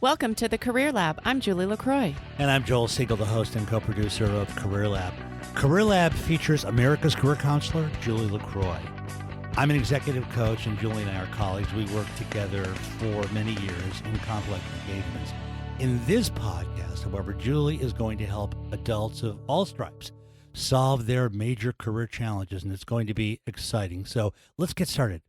Welcome to the CareerLab. I'm Julie LaCroix. And I'm Joel Siegel, the host and co-producer of CareerLab. CareerLab features America's career counselor, Julie LaCroix. I'm an executive coach, and Julie and I are colleagues. We work together for many years in complex engagements. In this podcast, however, Julie is going to help adults of all stripes solve their major career challenges, and it's going to be exciting. So let's get started.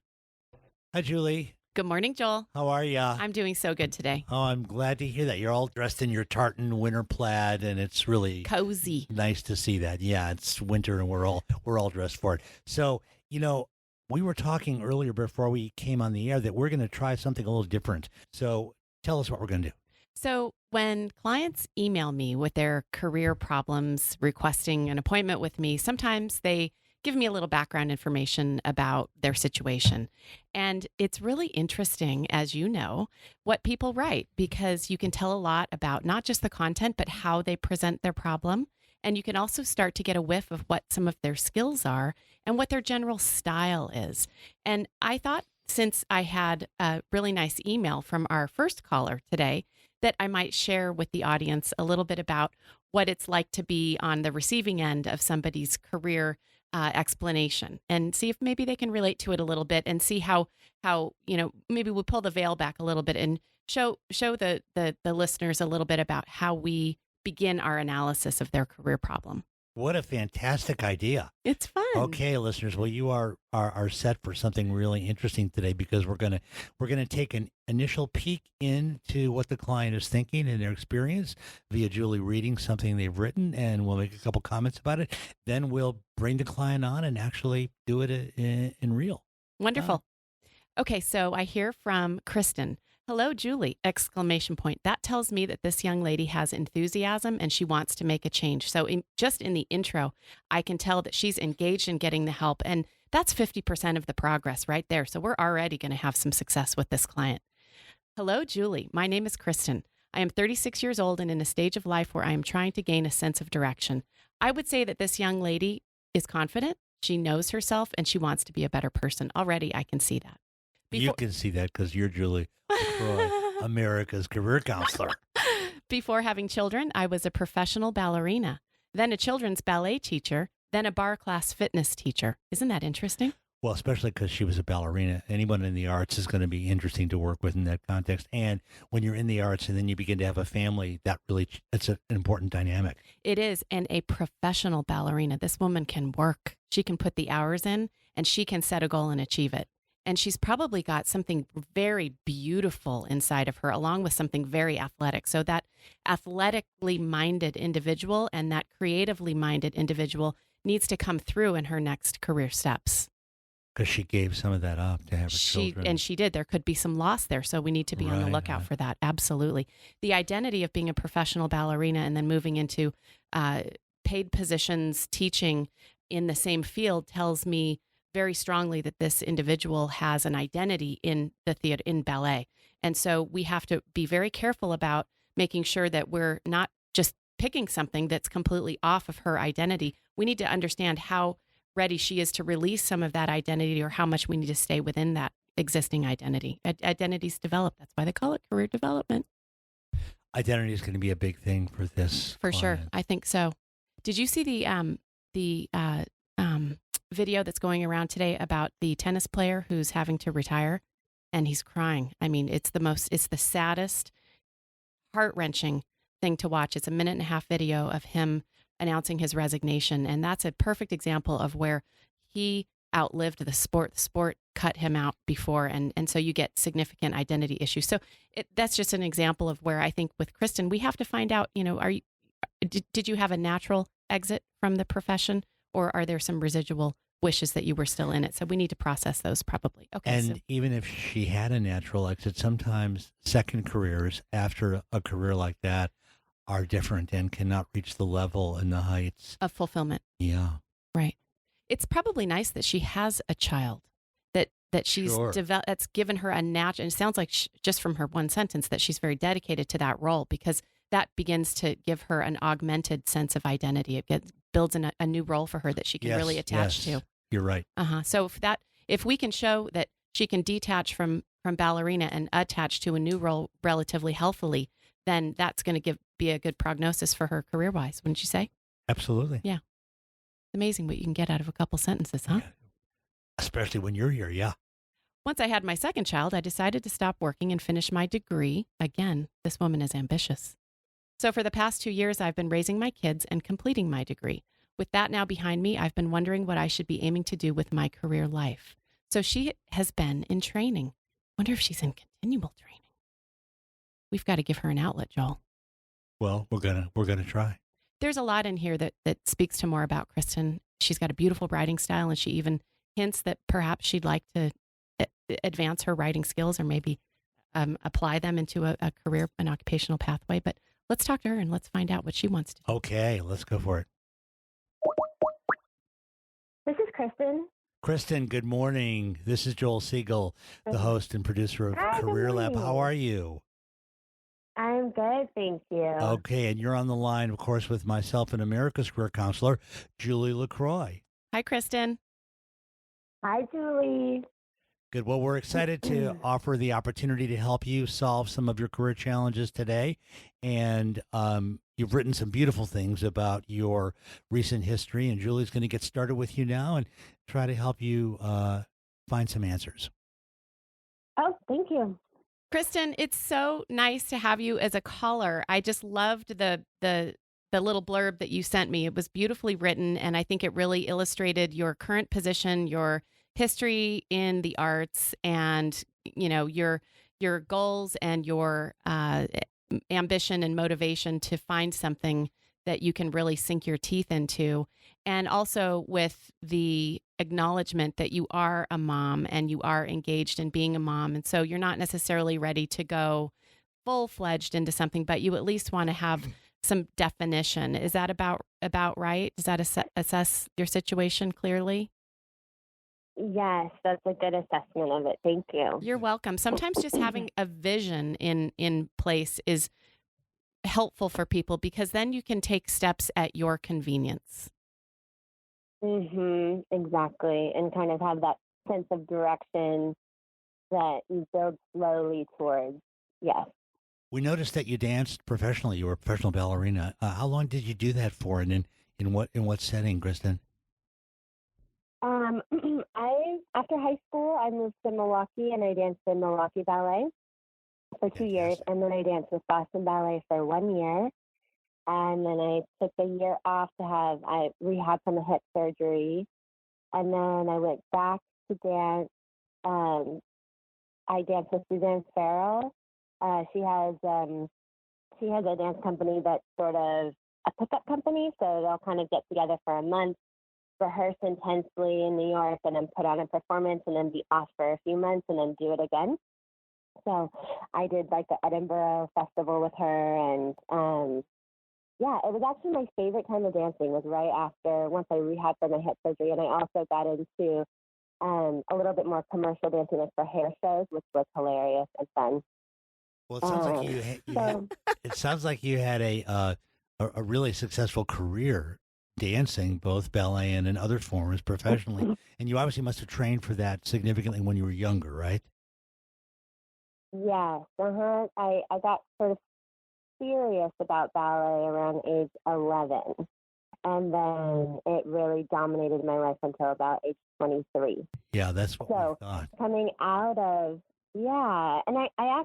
Hi, Julie. Good morning, Joel. How are you? I'm doing so good today. Oh, I'm glad to hear that. You're all dressed in your tartan winter plaid, and it's really cozy. Nice to see that. Yeah, it's winter, and we're all dressed for it. So, we were talking earlier before we came on the air that we're going to try something a little different. So tell us what we're going to do. So when clients email me with their career problems, requesting an appointment with me, sometimes they give me a little background information about their situation. And it's really interesting, as you know, what people write, because you can tell a lot about not just the content, but how they present their problem. And you can also start to get a whiff of what some of their skills are and what their general style is. And I thought, since I had a really nice email from our first caller today, that I might share with the audience a little bit about what it's like to be on the receiving end of somebody's career explanation, and see if maybe they can relate to it a little bit, and see how maybe we'll pull the veil back a little bit and show the listeners a little bit about how we begin our analysis of their career problem. What a fantastic idea. It's fun. Okay, listeners. Well, you are set for something really interesting today, because we're going to take an initial peek into what the client is thinking and their experience via Julie reading something they've written, and we'll make a couple comments about it. Then we'll bring the client on and actually do it in real. Wonderful. Okay, so I hear from Kristen. Hello, Julie! ! That tells me that this young lady has enthusiasm and she wants to make a change. So just in the intro, I can tell that she's engaged in getting the help. And that's 50% of the progress right there. So we're already going to have some success with this client. Hello, Julie. My name is Kristen. I am 36 years old and in a stage of life where I am trying to gain a sense of direction. I would say that this young lady is confident. She knows herself and she wants to be a better person. Already, I can see that. You can see that because you're Julie LaCroix, America's career counselor. Before having children, I was a professional ballerina, then a children's ballet teacher, then a bar class fitness teacher. Isn't that interesting? Well, especially because she was a ballerina. Anyone in the arts is going to be interesting to work with in that context. And when you're in the arts and then you begin to have a family, it's an important dynamic. It is. And a professional ballerina, this woman can work. She can put the hours in and she can set a goal and achieve it. And she's probably got something very beautiful inside of her, along with something very athletic. So that athletically minded individual and that creatively minded individual needs to come through in her next career steps. Because she gave some of that up to have her children. And she did. There could be some loss there. So we need to be on the lookout for that. Absolutely. The identity of being a professional ballerina and then moving into paid positions, teaching in the same field tells me very strongly that this individual has an identity in the theater, in ballet. And so we have to be very careful about making sure that we're not just picking something that's completely off of her identity. We need to understand how ready she is to release some of that identity, or how much we need to stay within that existing identity. Identities develop. That's why they call it career development. Identity is going to be a big thing for this For client. sure. I think so. Did you see the video that's going around today about the tennis player who's having to retire and he's crying? I mean, it's the saddest, heart-wrenching thing to watch. It's a 1.5-minute video of him announcing his resignation. And that's a perfect example of where he outlived the sport. The sport cut him out before. And so you get significant identity issues. So that's just an example of where I think with Kristen, we have to find out, did you have a natural exit from the profession, or are there some residual wishes that you were still in it? So we need to process those probably. Okay. And even if she had a natural exit, sometimes second careers after a career like that are different and cannot reach the level and the heights of fulfillment. Yeah. Right. It's probably nice that she has a child that she's developed, that's given her a natural, and it sounds like just from her one sentence that she's very dedicated to that role, because that begins to give her an augmented sense of identity. It builds a new role for her that she can really attach to. You're right. So if we can show that she can detach from ballerina and attach to a new role relatively healthily, then that's going to be a good prognosis for her career-wise, wouldn't you say? Absolutely. Yeah. It's amazing what you can get out of a couple sentences, huh? Yeah. Especially when you're here, yeah. Once I had my second child, I decided to stop working and finish my degree. Again, this woman is ambitious. So for the past 2 years, I've been raising my kids and completing my degree. With that now behind me, I've been wondering what I should be aiming to do with my career life. So she has been in training. Wonder if she's in continual training. We've got to give her an outlet, Joel. Well, we're gonna try. There's a lot in here that speaks to more about Kristen. She's got a beautiful writing style, and she even hints that perhaps she'd like to advance her writing skills or maybe apply them into a career, an occupational pathway. But let's talk to her and let's find out what she wants to do. Okay, let's go for it. This is Kristen. Kristen, good morning. This is Joel Siegel, the host and producer of Hi, good CareerLab. morning. How are you? I'm good, thank you. Okay, and you're on the line, of course, with myself and America's career counselor, Julie LaCroix. Hi, Kristen. Hi, Julie. Good. Well, we're excited to offer the opportunity to help you solve some of your career challenges today. And you've written some beautiful things about your recent history, and Julie's going to get started with you now and try to help you find some answers. Oh, thank you. Kristen, it's so nice to have you as a caller. I just loved the little blurb that you sent me. It was beautifully written, and I think it really illustrated your current position, your history in the arts, and your goals and your ambition and motivation to find something that you can really sink your teeth into. And also with the acknowledgement that you are a mom and you are engaged in being a mom. And so you're not necessarily ready to go full-fledged into something, but you at least want to have some definition. Is that about right? Does that assess your situation clearly? Yes, that's a good assessment of it. Thank you. You're welcome. Sometimes just having a vision in place is helpful for people because then you can take steps at your convenience. Exactly. And kind of have that sense of direction that you build slowly towards. Yes. We noticed that you danced professionally. You were a professional ballerina. How long did you do that for, and in what setting, Kristen? After high school, I moved to Milwaukee and I danced in Milwaukee Ballet for 2 years, and then I danced with Boston Ballet for 1 year, and then I took a year off I rehab from a hip surgery, and then I went back to dance. I danced with Suzanne Farrell. She has a dance company that's sort of a pickup company, so they'll kind of get together for a month, rehearse intensely in New York, and then put on a performance and then be off for a few months and then do it again. So I did like the Edinburgh Festival with her, and it was actually my favorite time of dancing was right after, once I rehabbed from my hip surgery, and I also got into a little bit more commercial dancing, like for hair shows, which was hilarious and fun. Well, it sounds like you had a really successful career dancing, both ballet and in other forms professionally. And you obviously must have trained for that significantly when you were younger, right? Yes. I got sort of serious about ballet around age 11. And then it really dominated my life until about age 23. Yeah, that's what we thought. Coming out of, and I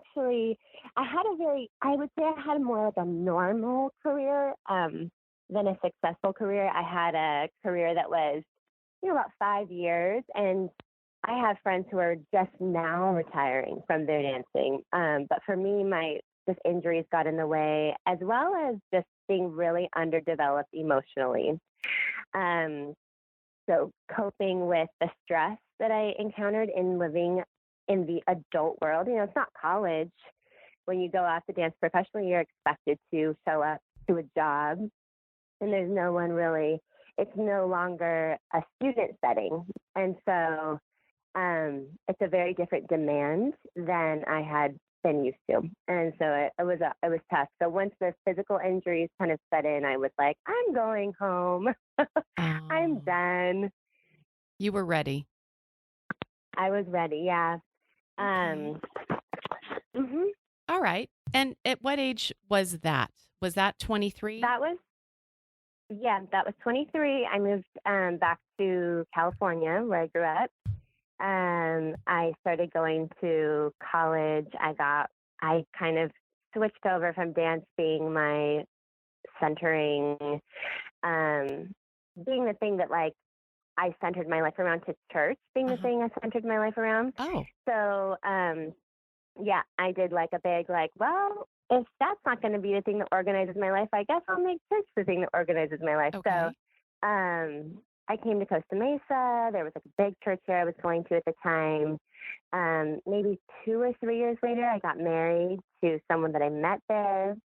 would say I had more like a normal career than a successful career. I had a career that was, about 5 years, and I have friends who are just now retiring from their dancing. But for me, just injuries got in the way, as well as just being really underdeveloped emotionally. So coping with the stress that I encountered in living in the adult world, it's not college. When you go out to dance professionally, you're expected to show up to a job, and there's no one really, it's no longer a student setting. And so it's a very different demand than I had been used to. And so it was tough. So once the physical injuries kind of set in, I was like, I'm going home. I'm done. You were ready. I was ready. Yeah. Okay. Mhm. All right. And at what age was that? Was that 23? That was that was 23. I moved back to California where I grew up. I started going to college. I kind of switched over from dance being my centering, being the thing that like I centered my life around, to church being the thing I centered my life around. Oh. So, I did like a big, like, well, if that's not going to be the thing that organizes my life, I guess I'll make church the thing that organizes my life. Okay. So, I came to Costa Mesa. There was like a big church here I was going to at the time. Maybe 2 or 3 years later, I got married to someone that I met there.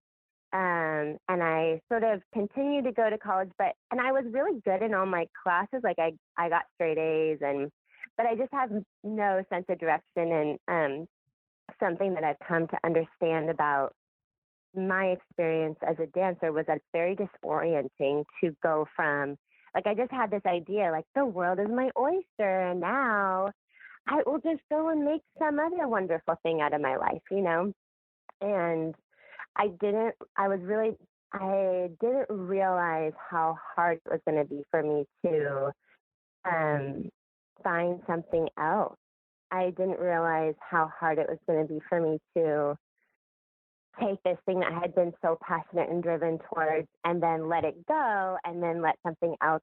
And I sort of continued to go to college, and I was really good in all my classes. Like I got straight A's, but I just have no sense of direction. And something that I've come to understand about my experience as a dancer was that it's very disorienting to go from, like, I just had this idea, like, the world is my oyster, and now I will just go and make some other wonderful thing out of my life, And I didn't realize how hard it was going to be for me to find something else. I didn't realize how hard it was going to be for me to take this thing that I had been so passionate and driven towards and then let it go and then let something else.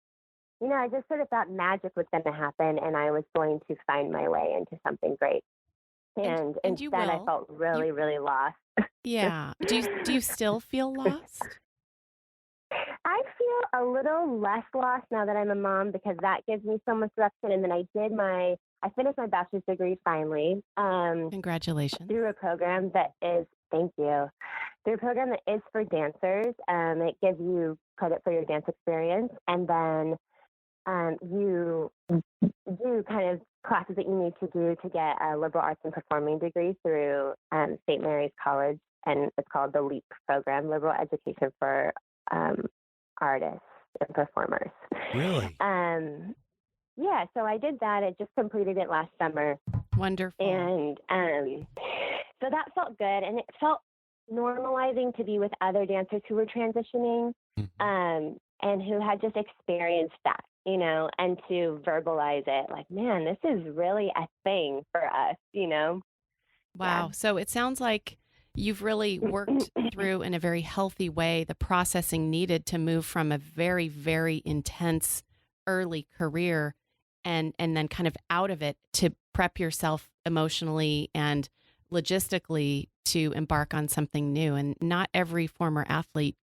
I just sort of thought magic was going to happen and I was going to find my way into something great. And you instead, I will. felt really, really lost. Yeah. Do you still feel lost? I feel a little less lost now that I'm a mom because that gives me so much direction. And then I finished my bachelor's degree finally. Congratulations. Through a program that is, thank you, through a program that is for dancers. It gives you credit for your dance experience. And then you do kind of classes that you need to do to get a liberal arts and performing degree through St. Mary's College. And it's called the LEAP program, Liberal Education for Artists and Performers. Really? Yeah, so I did that. I just completed it last summer. Wonderful. And so that felt good. And it felt normalizing to be with other dancers who were transitioning and who had just experienced that, and to verbalize it like, man, this is really a thing for us, Wow. Yeah. So it sounds like you've really worked through in a very healthy way the processing needed to move from a very, very intense early career and then kind of out of it to prep yourself emotionally and logistically to embark on something new. And not every former athlete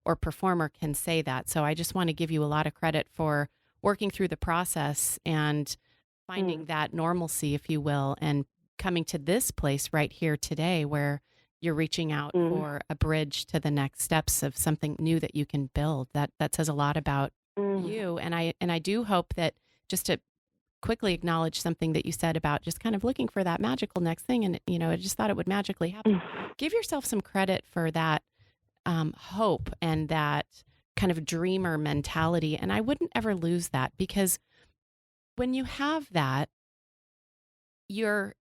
or performer can say that. So I just want to give you a lot of credit for working through the process and finding that normalcy, if you will, and coming to this place right here today where you're reaching out for a bridge to the next steps of something new that you can build. That says a lot about you. And I do hope that, just to quickly acknowledge something that you said about just kind of looking for that magical next thing. And, I just thought it would magically happen. Give yourself some credit for that hope and that kind of dreamer mentality. And I wouldn't ever lose that, because when you have that, you're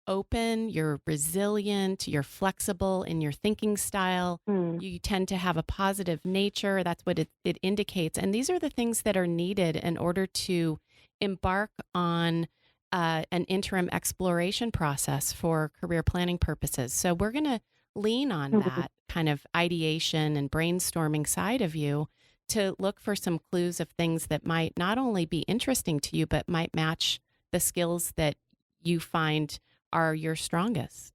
open, you're resilient, you're flexible in your thinking style. You tend to have a positive nature. That's what it indicates. And these are the things that are needed in order to embark on an interim exploration process for career planning purposes. So we're going to lean on that kind of ideation and brainstorming side of you to look for some clues of things that might not only be interesting to you, but might match the skills that you find are your strongest.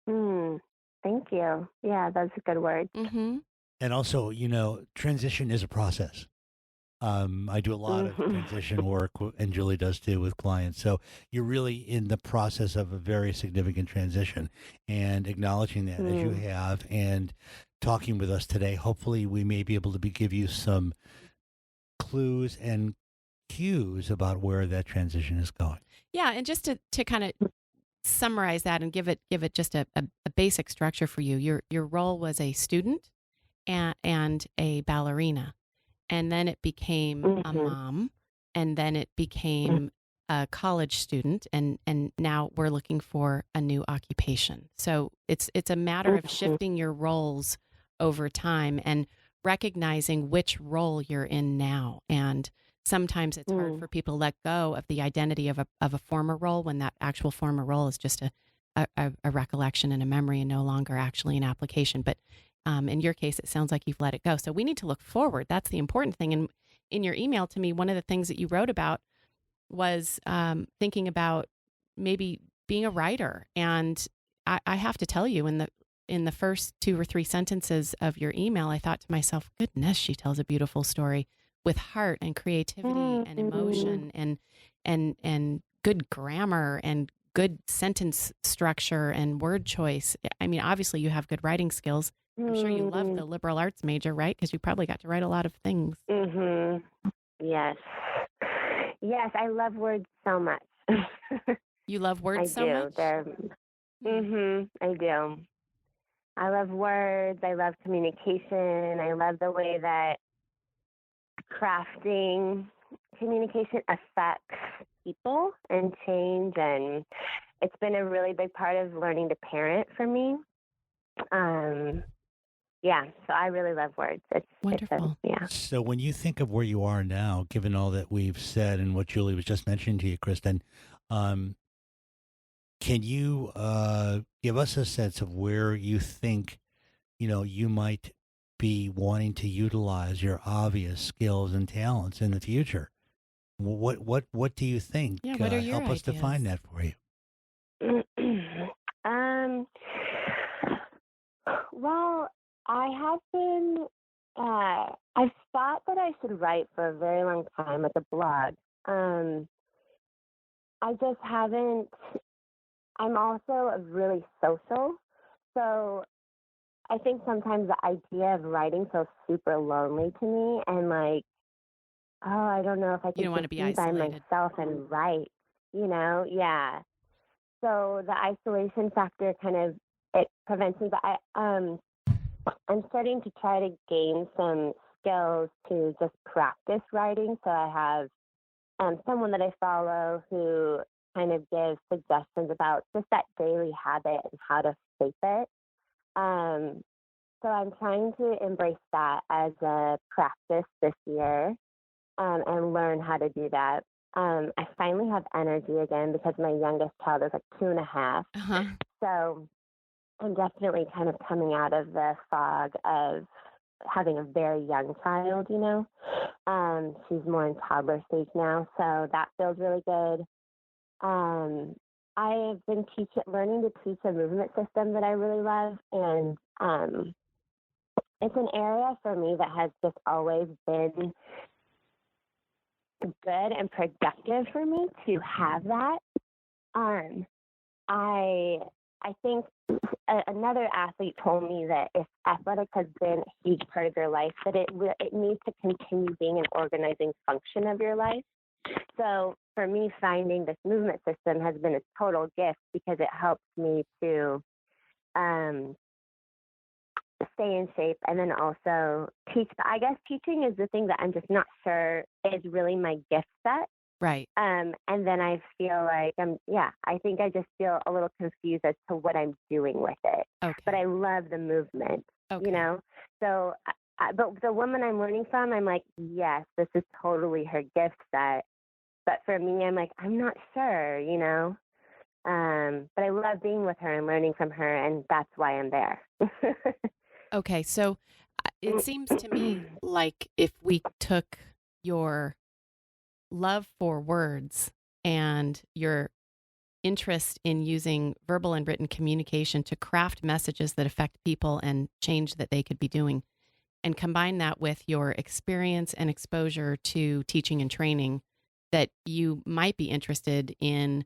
Thank you. Yeah, that's a good word. Mm-hmm. And also, transition is a process. I do a lot of transition work, and Julie does too, with clients. So you're really in the process of a very significant transition, and acknowledging that as you have and talking with us today, hopefully we may be able to give you some clues and cues about where that transition is going. Yeah, and just to kind of summarize that and give it just a basic structure for you. Your role was a student and a ballerina, and then it became a mom, and then it became a college student, and now we're looking for a new occupation. So it's a matter of shifting your roles over time and recognizing which role you're in now. And sometimes it's hard for people to let go of the identity of a former role when that actual former role is just a recollection and a memory and no longer actually an application. But in your case, it sounds like you've let it go. So we need to look forward. That's the important thing. And in your email to me, one of the things that you wrote about was thinking about maybe being a writer. And I have to tell you, in the first 2 or 3 sentences of your email, I thought to myself, goodness, she tells a beautiful story with heart and creativity and emotion and good grammar and good sentence structure and word choice. I mean, obviously you have good writing skills. I'm sure you love the liberal arts major, right? Because you probably got to write a lot of things. Yes. Yes, I love words so much. You love words so much? I do. I love words. I love communication. I love the way that crafting communication affects people and change. And it's been a really big part of learning to parent for me. So I really love words. It's wonderful. So when you think of where you are now, given all that we've said and what Julie was just mentioning to you, Kristen, can you give us a sense of where you think, you might be wanting to utilize your obvious skills and talents in the future? What do you think? Yeah, what are your help us ideas? define that for you. Well, I have been, I've thought that I should write for a very long time with a blog. I just haven't. I'm also really social. So I think sometimes the idea of writing feels super lonely to me. And like, I don't know if I You can don't want to just be be by isolated. myself and write, Yeah. So the isolation factor it prevents me. But I'm starting to try to gain some skills to just practice writing. So I have someone that I follow who kind of gives suggestions about just that daily habit and how to shape it. So I'm trying to embrace that as a practice this year and learn how to do that. I finally have energy again because my youngest child is like 2.5. So I'm definitely kind of coming out of the fog of having a very young child, She's more in toddler stage now, so that feels really good. I have been learning to teach a movement system that I really love, and it's an area for me that has just always been good and productive for me to have that. I think another athlete told me that if athletics has been a huge part of your life, that it needs to continue being an organizing function of your life. So for me, finding this movement system has been a total gift because it helps me to stay in shape and then also teach. I guess teaching is the thing that I'm just not sure is really my gift set. Right. And then I feel like I think I just feel a little confused as to what I'm doing with it. Okay. But I love the movement, So, but the woman I'm learning from, I'm like, yes, this is totally her gift set. But for me, I'm like, I'm not sure, But I love being with her and learning from her, and that's why I'm there. Okay. So it seems to me like if we took your love for words and your interest in using verbal and written communication to craft messages that affect people and change that they could be doing, and combine that with your experience and exposure to teaching and training, that you might be interested in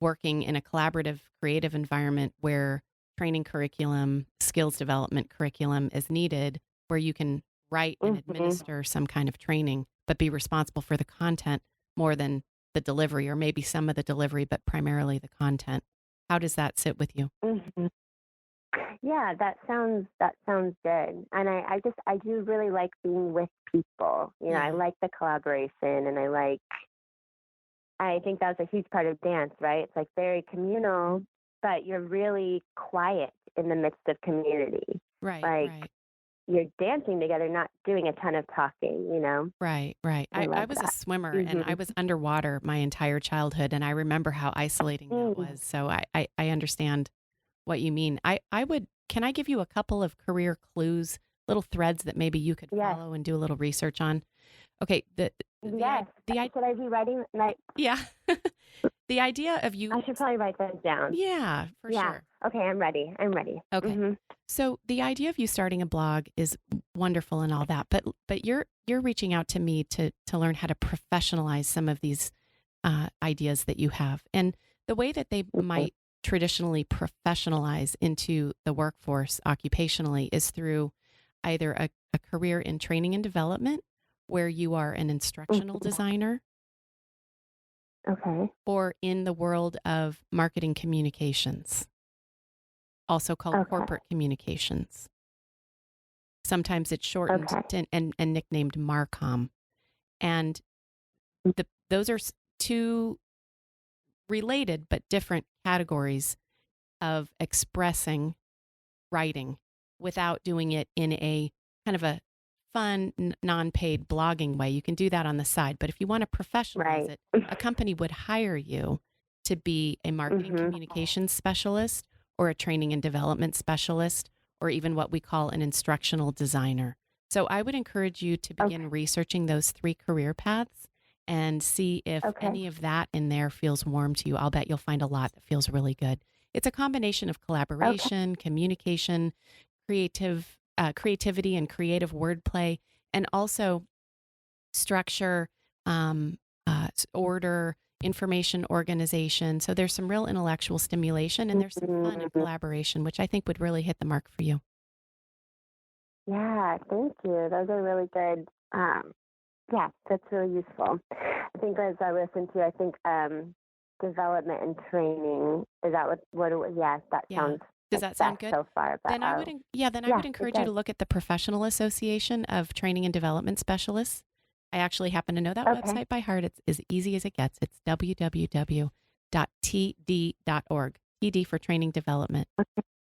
working in a collaborative, creative environment where training curriculum, skills development curriculum is needed, where you can write and administer some kind of training, but be responsible for the content more than the delivery, or maybe some of the delivery, but primarily the content. How does that sit with you? Yeah, that sounds good. And I do really like being with people. I like the collaboration, and I like I think that was a huge part of dance, right? It's like very communal, but you're really quiet in the midst of community. Right, Like right. you're dancing together, not doing a ton of talking, Right, right. I I love was a that. swimmer and I Mm-hmm. was underwater my entire childhood, and I remember how isolating that Mm. was. So I understand what you mean. Can I give you a couple of career clues, little threads that maybe you could Yes. follow and do a little research on? Okay, Yes. Should I be writing? yeah. The idea of you, I should probably write those down. yeah, for Yeah. sure. Okay, I'm ready. Okay. Mm-hmm. So the idea of you starting a blog is wonderful and all that, but you're reaching out to me to learn how to professionalize some of these ideas that you have, and the way that they might traditionally professionalize into the workforce occupationally is through either a career in training and development, where you are an instructional designer, Okay. or in the world of marketing communications, also called Okay. corporate communications. Sometimes it's shortened Okay. and nicknamed Marcom. And those are two related but different categories of expressing writing without doing it in a kind of a fun, non-paid blogging way. You can do that on the side. But if you want to professionalize Right. it, a company would hire you to be a marketing Mm-hmm. communications specialist or a training and development specialist, or even what we call an instructional designer. So I would encourage you to begin researching those 3 career paths and see if any of that in there feels warm to you. I'll bet you'll find a lot that feels really good. It's a combination of collaboration, communication, creativity and creative wordplay, and also structure, order, information organization. So there's some real intellectual stimulation, and there's some fun and collaboration, which I think would really hit the mark for you. Yeah, thank you. Those are really good. Yeah, that's really useful. I think as I listen to, I think development and training, is that what it was? Yes, that sounds. Does that sound good? So far? But, then I would encourage you to look at the Professional Association of Training and Development Specialists. I actually happen to know that website by heart. It's as easy as it gets. It's www.td.org. TD for training development.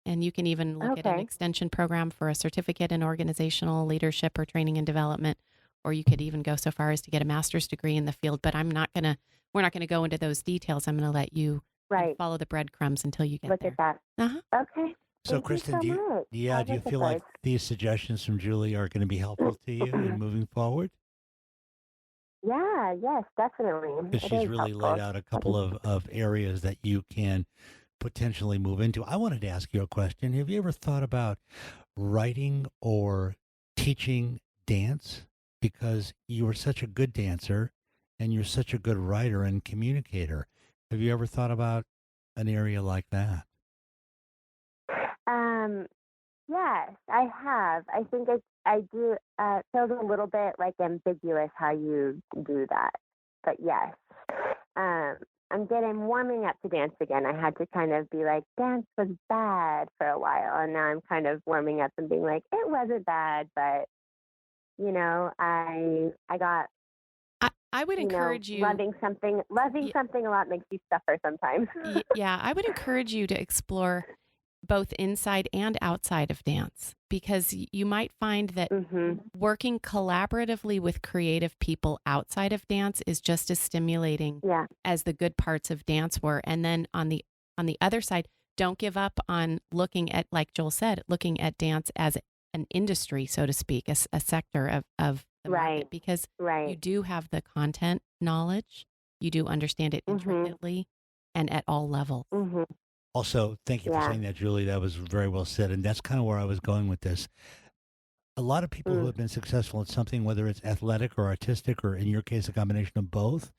And you can even look at an extension program for a certificate in organizational leadership or training and development, or you could even go so far as to get a master's degree in the field. But we're not going to go into those details. I'm going to let you follow the breadcrumbs until you get look there. at that. Okay. So, Kristen, do you feel like these suggestions from Julie are going to be helpful to you in moving forward? Yeah, yes, definitely. Because she's really laid out a couple of areas that you can potentially move into. I wanted to ask you a question. Have you ever thought about writing or teaching dance? Because you were such a good dancer and you're such a good writer and communicator. Have you ever thought about an area like that? Yes, I have. I think I do. It feels a little bit like ambiguous how you do that, but yes. I'm warming up to dance again. I had to kind of be like, dance was bad for a while, and now I'm kind of warming up and being like, it wasn't bad, but I got. I would encourage you. Loving something a lot makes you suffer sometimes. Yeah, I would encourage you to explore both inside and outside of dance, because you might find that working collaboratively with creative people outside of dance is just as stimulating as the good parts of dance were. And then on the other side, don't give up on looking at, like Joel said, looking at dance as an industry, so to speak, a sector of the market, because you do have the content knowledge, you do understand it intricately and at all levels. Also, thank you for saying that, Julie. That was very well said. And that's kind of where I was going with this. A lot of people who have been successful at something, whether it's athletic or artistic, or in your case, a combination of both,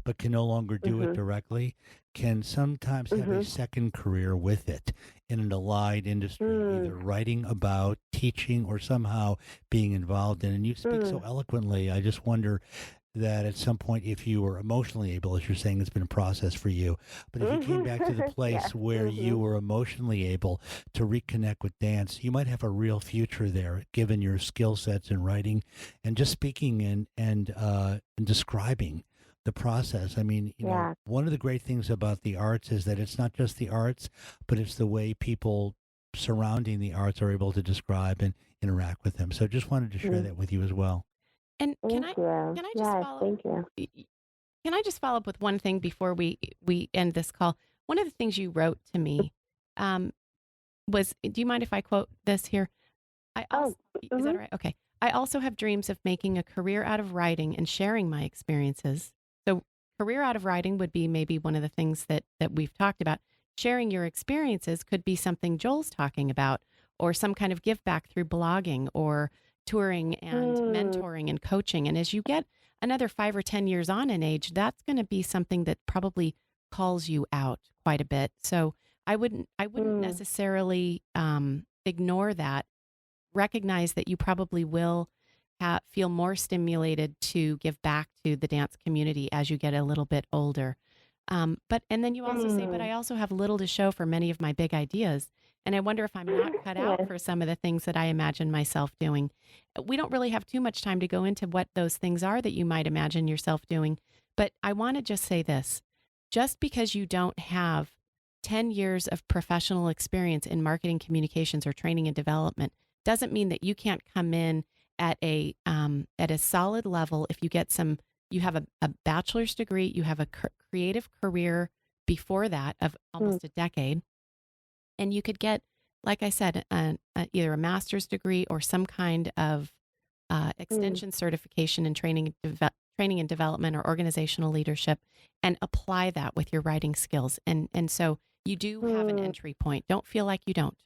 but can no longer do it directly, can sometimes have a second career with it in an allied industry, either writing about, teaching, or somehow being involved in. And you speak so eloquently. I just wonder that at some point, if you were emotionally able, as you're saying, it's been a process for you, but if you came back to the place where you were emotionally able to reconnect with dance, you might have a real future there, given your skill sets in writing and just speaking and describing the process. I mean, Yeah. one of the great things about the arts is that it's not just the arts, but it's the way people surrounding the arts are able to describe and interact with them. So just wanted to share Mm. that with you as well. And Thank you. can I just Yes, follow thank you. can I just follow up with one thing before we end this call? One of the things you wrote to me um, was, do you mind if I quote this here? I also, is that mhm. all right? Okay. I also have dreams of making a career out of writing and sharing my experiences. So, career out of writing would be maybe one of the things that we've talked about. Sharing your experiences could be something Joel's talking about, or some kind of give back through blogging or touring and mentoring and coaching. And as you get another 5 or 10 years on in age, that's going to be something that probably calls you out quite a bit. So, I wouldn't necessarily ignore that. Recognize that you probably will feel more stimulated to give back to the dance community as you get a little bit older. And then you also say, but I also have little to show for many of my big ideas. And I wonder if I'm not cut out Yes. for some of the things that I imagine myself doing. We don't really have too much time to go into what those things are that you might imagine yourself doing. But I want to just say this, just because you don't have 10 years of professional experience in marketing communications or training and development doesn't mean that you can't come in at a solid level. If you get you have a bachelor's degree, you have a creative career before that of almost a decade, and you could get, like I said, either a master's degree or some kind of extension certification in training and development or organizational leadership, and apply that with your writing skills. And so you do have an entry point. Don't feel like you don't.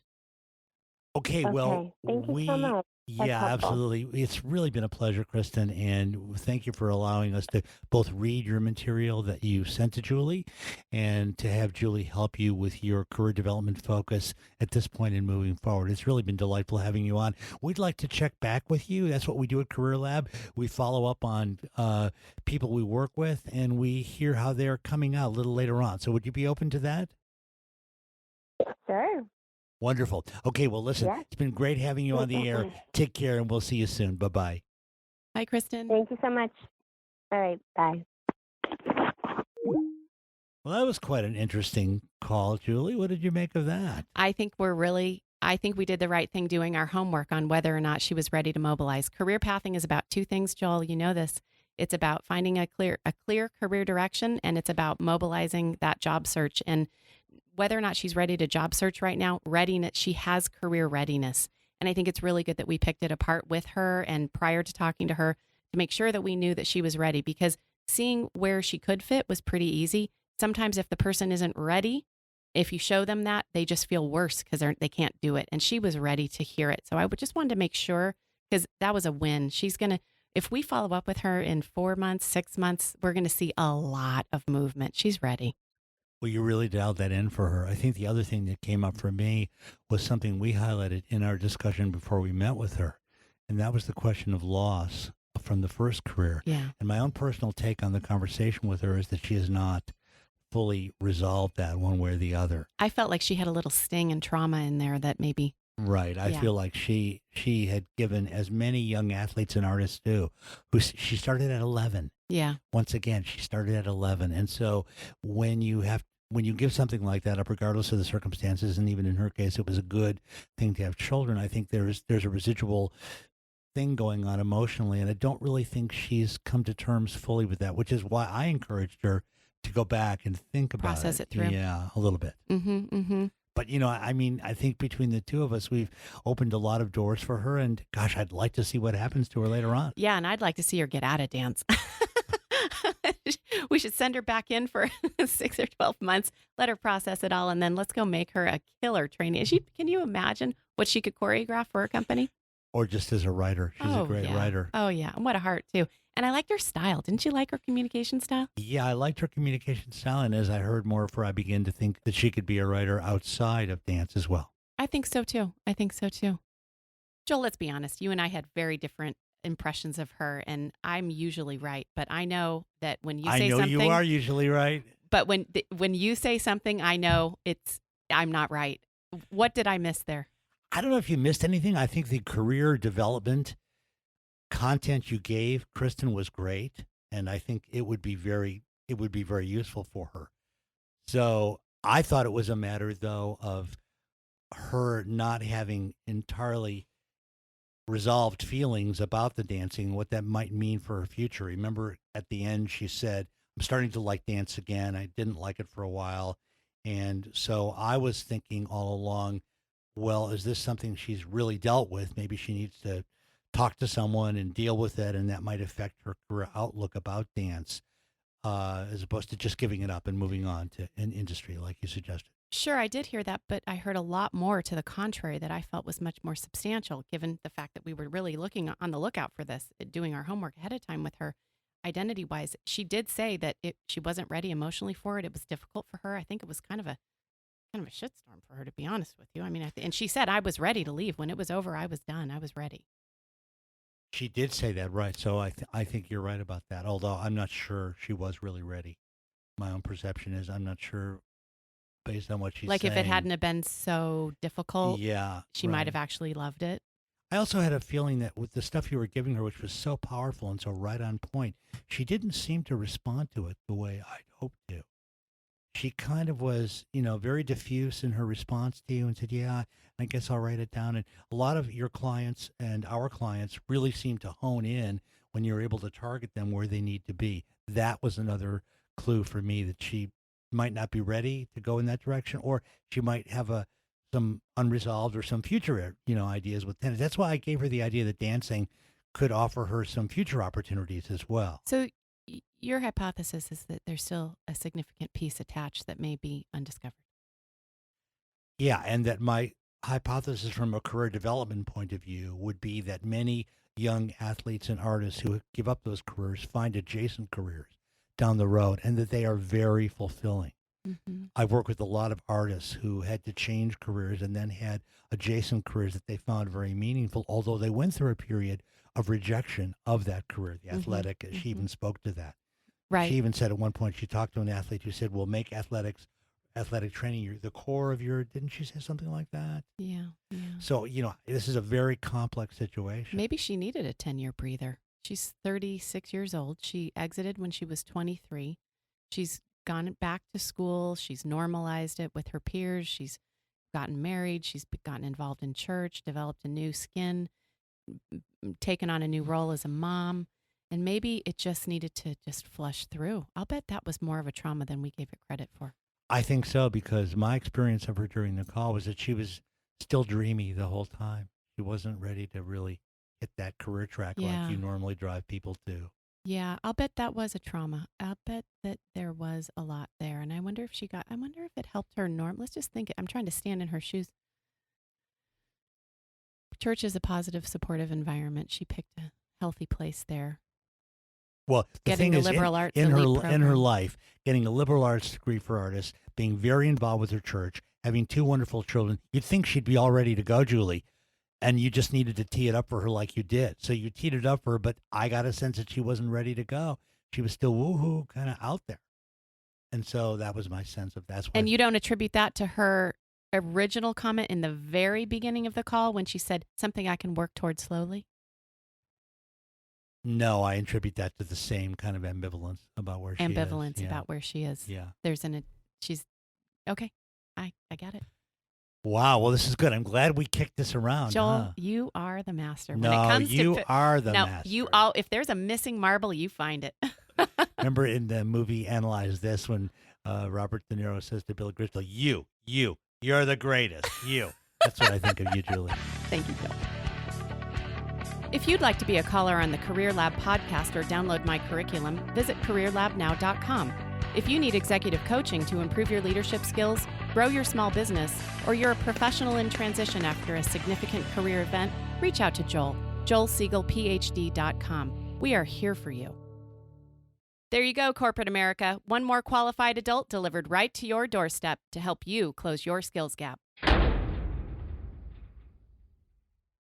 Okay, well, Okay. Thank you so much. That's yeah, helpful. absolutely. It's really been a pleasure, Kristen, and thank you for allowing us to both read your material that you sent to Julie and to have Julie help you with your career development focus at this point in moving forward. It's really been delightful having you on. We'd like to check back with you. That's what we do at Career Lab. We follow up on people we work with, and we hear how they're coming out a little later on. So would you be open to that? Sure. Wonderful. Okay, well, listen, Yes. it's been great having you on the air. Take care, and we'll see you soon. Bye-bye. Hi, Kristen. Thank you so much. All right. Bye. Well, that was quite an interesting call, Julie. What did you make of that? I think we did the right thing doing our homework on whether or not she was ready to mobilize. Career pathing is about two things, Joel. You know this. It's about finding a clear career direction, and it's about mobilizing that job search. And whether or not she's ready to job search right now, readiness, she has career readiness. And I think it's really good that we picked it apart with her and prior to talking to her to make sure that we knew that she was ready, because seeing where she could fit was pretty easy. Sometimes if the person isn't ready, if you show them that, they just feel worse because they can't do it. And she was ready to hear it. So I just wanted to make sure, because that was a win. If we follow up with her in 4 months, 6 months, we're going to see a lot of movement. She's ready. Well, you really dialed that in for her. I think the other thing that came up for me was something we highlighted in our discussion before we met with her, and that was the question of loss from the first career. Yeah. And my own personal take on the conversation with her is that she has not fully resolved that one way or the other. I felt like she had a little sting and trauma in there that maybe. Right. I Yeah. feel like she had given, as many young athletes and artists do, she started at 11. Yeah. Once again, she started at 11. And so when you give something like that up, regardless of the circumstances, and even in her case, it was a good thing to have children, I think there's a residual thing going on emotionally. And I don't really think she's come to terms fully with that, which is why I encouraged her to go back and think about Process it through. Yeah, a little bit. Mm-hmm. Mm-hmm. But, I mean, I think between the two of us, we've opened a lot of doors for her. And gosh, I'd like to see what happens to her later on. Yeah. And I'd like to see her get out of dance. We should send her back in for 6 or 12 months, let her process it all, and then let's go make her a killer trainee. Can you imagine what she could choreograph for a company? Or just as a writer. She's a great writer. Oh, yeah. And what a heart, too. And I liked her style. Didn't you like her communication style? Yeah, I liked her communication style. And as I heard more of her, I began to think that she could be a writer outside of dance as well. I think so, too. Joel, let's be honest. You and I had very different impressions of her, and I'm usually right. But I know that when you say something... I know you are usually right. But when you say something, I know I'm not right. What did I miss there? I don't know if you missed anything. I think the career development content you gave, Kristen, was great. and I think it would be very useful for her. So I thought it was a matter, though, of her not having entirely resolved feelings about the dancing, what that might mean for her future. Remember, at the end, she said, I'm starting to like dance again. I didn't like it for a while. And so I was thinking all along, well, is this something she's really dealt with? Maybe she needs to talk to someone and deal with it, and that might affect her career outlook about dance, as opposed to just giving it up and moving on to an industry like you suggested. Sure, I did hear that, but I heard a lot more to the contrary that I felt was much more substantial, given the fact that we were really looking on the lookout for this, doing our homework ahead of time with her identity-wise. She did say that she wasn't ready emotionally for it. It was difficult for her. I think it was kind of a shitstorm for her, to be honest with you. I mean, and she said, I was ready to leave. When it was over, I was done. I was ready. She did say that, right. So I think you're right about that, although I'm not sure she was really ready. My own perception is I'm not sure based on what she's saying. Like if it hadn't have been so difficult, she might have actually loved it. I also had a feeling that with the stuff you were giving her, which was so powerful and so right on point, she didn't seem to respond to it the way I'd hoped to. She kind of was, very diffuse in her response to you and said, yeah, I guess I'll write it down. And a lot of your clients and our clients really seem to hone in when you're able to target them where they need to be. That was another clue for me that she might not be ready to go in that direction, or she might have some unresolved or some future, ideas with tennis. That's why I gave her the idea that dancing could offer her some future opportunities as well. So your hypothesis is that there's still a significant piece attached that may be undiscovered. Yeah, and that my hypothesis from a career development point of view would be that many young athletes and artists who give up those careers find adjacent careers down the road, and that they are very fulfilling. Mm-hmm. I've worked with a lot of artists who had to change careers and then had adjacent careers that they found very meaningful, although they went through a period of rejection of that career, the athletic. Mm-hmm. She even spoke to that. Right. She even said at one point, she talked to an athlete who said, well, make athletic training the core of your, didn't she say something like that? Yeah. So, this is a very complex situation. Maybe she needed a 10-year breather. She's 36 years old. She exited when she was 23. She's gone back to school. She's normalized it with her peers. She's gotten married. She's gotten involved in church, developed a new skin, taken on a new role as a mom. And maybe it just needed to just flush through. I'll bet that was more of a trauma than we gave it credit for. I think so, because my experience of her during the call was that she was still dreamy the whole time. She wasn't ready to really hit that career track like you normally drive people to. Yeah, I'll bet that was a trauma. I'll bet that there was a lot there. And I wonder if it helped her let's just think, I'm trying to stand in her shoes. Church is a positive, supportive environment. She picked a healthy place there. Well, the getting thing the is, liberal arts in her life, getting a liberal arts degree for artists, being very involved with her church, having 2 wonderful children, you'd think she'd be all ready to go, Julie. And you just needed to tee it up for her like you did. So you teed it up for her, but I got a sense that she wasn't ready to go. She was still woohoo kind of out there. And so that was my sense of that's why. And you don't attribute that to her original comment in the very beginning of the call when she said something I can work towards slowly? No, I attribute that to the same kind of ambivalence about where she is. Ambivalence about where she is. Yeah. She's, okay, I get it. Wow. Well, this is good. I'm glad we kicked this around. Joel, you are the master. When no, it comes you are the master. If there's a missing marble, you find it. Remember in the movie Analyze This when Robert De Niro says to Billy Crystal, you're the greatest. You. That's what I think of you, Julie. Thank you, Joel. If you'd like to be a caller on the CareerLab podcast or download my curriculum, visit CareerLabNow.com. If you need executive coaching to improve your leadership skills, grow your small business, or you're a professional in transition after a significant career event, reach out to Joel, joelsiegelphd.com. We are here for you. There you go, corporate America. One more qualified adult delivered right to your doorstep to help you close your skills gap.